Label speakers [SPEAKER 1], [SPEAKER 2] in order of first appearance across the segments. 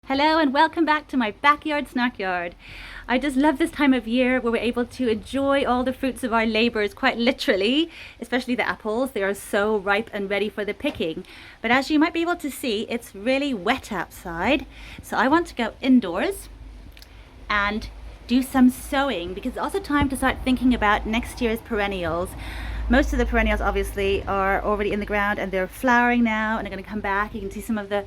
[SPEAKER 1] Hello and welcome back to my backyard snack yard. I just love this time of year where we're able to enjoy all the fruits of our labors, quite literally, especially the apples. They are so ripe and ready for the picking. But as you might be able to see, it's really wet outside. So I want to go indoors and do some sowing because it's also time to start thinking about next year's perennials. Most of the perennials obviously are already in the ground and they're flowering now and they're going to come back. You can see some of the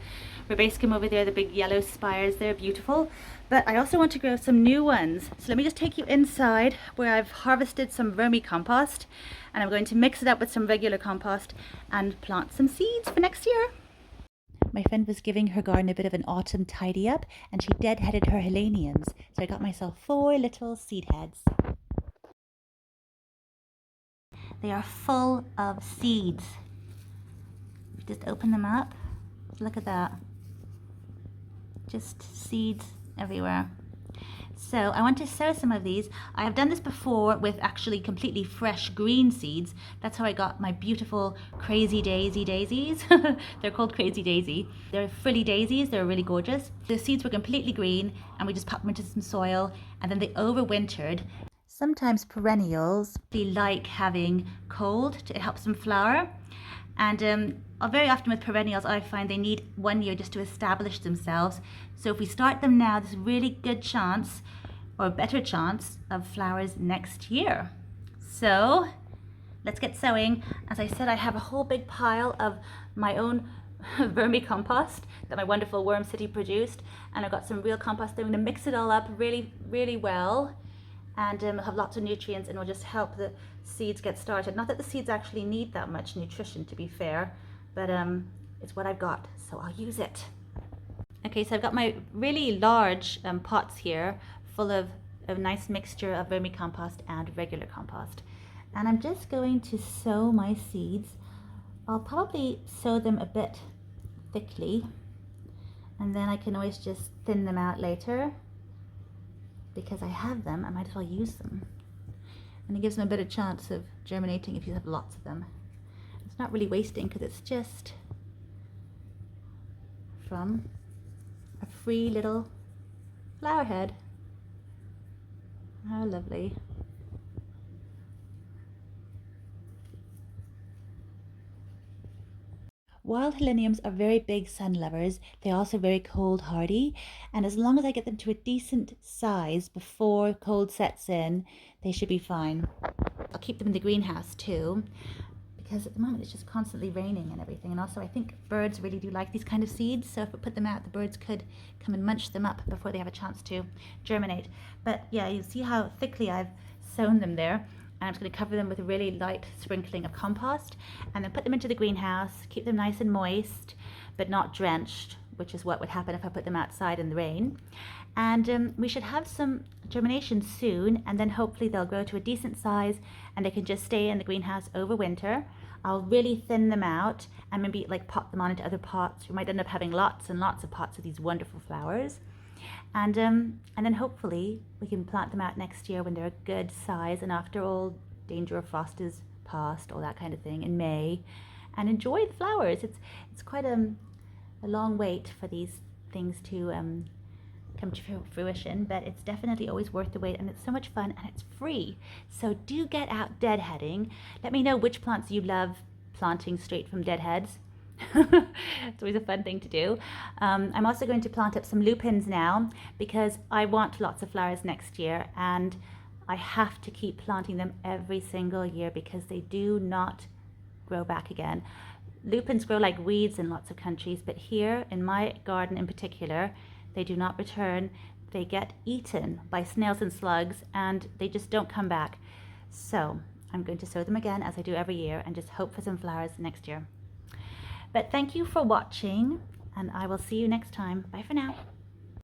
[SPEAKER 1] rubascum over there, the big yellow spires, they're beautiful. But I also want to grow some new ones. So let me just take you inside where I've harvested some vermicompost and I'm going to mix it up with some regular compost and plant some seeds for next year. My friend was giving her garden a bit of an autumn tidy up and she deadheaded her heleniums. So I got myself 4 little seed heads. They are full of seeds. Just open them up. Look at that. Just seeds everywhere. So I want to sow some of these. I have done this before with actually completely fresh green seeds. That's how I got my beautiful crazy daisy daisies. They're called crazy daisy. They're frilly daisies. They're really gorgeous. The seeds were completely green and we just popped them into some soil and then they overwintered. Sometimes perennials, they like having cold. It helps them flower. And very often with perennials, I find they need 1 year just to establish themselves. So if we start them now, there's a really good chance, or a better chance, of flowers next year. So let's get sowing. As I said, I have a whole big pile of my own vermicompost that my wonderful Worm City produced. And I've got some real compost. I'm going to mix it all up really, really well. And it'll have lots of nutrients and will just help the seeds get started. Not that the seeds actually need that much nutrition, to be fair, but it's what I've got, so I'll use it. Okay, so I've got my really large pots here full of a nice mixture of vermicompost and regular compost. And I'm just going to sow my seeds. I'll probably sow them a bit thickly, and then I can always just thin them out later. Because I have them, I might as well use them. And it gives them a better chance of germinating if you have lots of them. It's not really wasting because it's just from a free little flower head. How lovely. Wild heleniums are very big sun lovers. They're also very cold hardy, and as long as I get them to a decent size before cold sets in, they should be fine. I'll keep them in the greenhouse too, because at the moment it's just constantly raining and everything, and also I think birds really do like these kind of seeds, so if we put them out, the birds could come and munch them up before they have a chance to germinate. But yeah, you see how thickly I've sown them there. And I'm just going to cover them with a really light sprinkling of compost and then put them into the greenhouse, keep them nice and moist, but not drenched, which is what would happen if I put them outside in the rain. And we should have some germination soon, and then hopefully they'll grow to a decent size and they can just stay in the greenhouse over winter. I'll really thin them out and maybe like pop them on into other pots. We might end up having lots and lots of pots of these wonderful flowers. And then hopefully we can plant them out next year when they're a good size and after all danger of frost is past, all that kind of thing, in May, and enjoy the flowers. It's quite a long wait for these things to come to fruition, but it's definitely always worth the wait, and it's so much fun and it's free. So do get out deadheading. Let me know which plants you love planting straight from deadheads. It's always a fun thing to do. I'm also going to plant up some lupins now because I want lots of flowers next year, and I have to keep planting them every single year because they do not grow back again. Lupins grow like weeds in lots of countries, but here in my garden in particular, they do not return. They get eaten by snails and slugs and they just don't come back. So I'm going to sow them again as I do every year and just hope for some flowers next year. But thank you for watching, and I will see you next time. Bye for now.